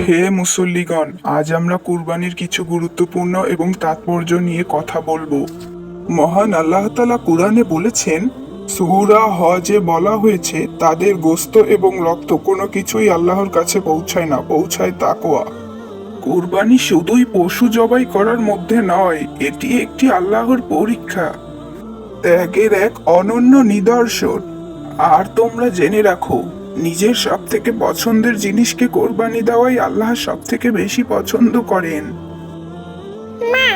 হে মুসল্লিগণ, আজ আমরা কুরবানির কিছু গুরুত্বপূর্ণ এবং তাৎপর্য নিয়ে কথা বলবো। মহান আল্লাহ তাআলা কুরআনে বলেছেন, সূরা হজে বলা হয়েছে, তাদের গোশত এবং রক্ত কোনো কিছুই আল্লাহর কাছে পৌঁছায় না, পৌঁছায় তাকওয়া। কুরবানি শুধুই পশু জবাই করার মধ্যে নয়, এটি একটি আল্লাহর পরীক্ষা, ত্যাগের এক অনন্য নিদর্শন। আর তোমরা জেনে রাখো, নিজের সব থেকে পছন্দের জিনিসকে কোরবানি দেওয়াই আল্লাহ সব থেকে বেশি পছন্দ করেন। মা,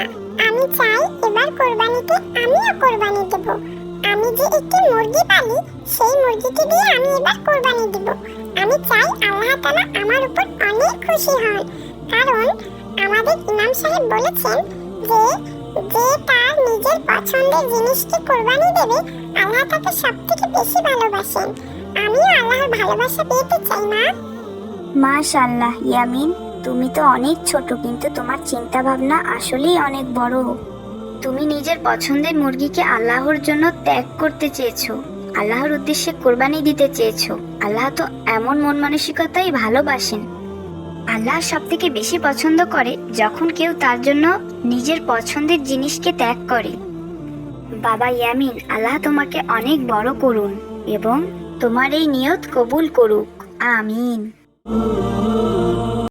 আমি চাই এবার কোরবানিতে আমিও কোরবানি দেব। আমি যে একটি মুরগি পালি, সেই মুরগিকে দিয়ে আমি এবার কোরবানি দেব। আমি চাই আল্লাহ তাআলা আমার উপর অনেক খুশি হন, কারণ আমাদের ইমাম সাহেব বলেছেন যে যে তার নিজের পছন্দের জিনিসকে কোরবানি দেবে, আল্লাহ তাকে সবথেকে বেশি ভালোবাসেন। আমিও আল্লাহর ভালোবাসা পেতে চাই। মা, মাশাআল্লাহ ইয়ামিন, তুমি তো অনেক ছোট, কিন্তু তোমার চিন্তা ভাবনা আসলেই অনেক বড়। তুমি নিজের পছন্দের মুরগিকে আল্লাহর জন্য ত্যাগ করতে চেয়েছো, আল্লাহর উদ্দেশ্যে কোরবানি দিতে চেয়েছো। আল্লাহ তো এমন মন মানসিকতাই ভালোবাসেন। আল্লাহ সব থেকে বেশি পছন্দ করে যখন কেউ তার জন্য নিজের পছন্দের জিনিসকে ত্যাগ করে। বাবা ইয়ামিন, আল্লাহ তোমাকে অনেক বড় করুন এবং তোমার এই নিয়ত কবুল করুক। আমিন।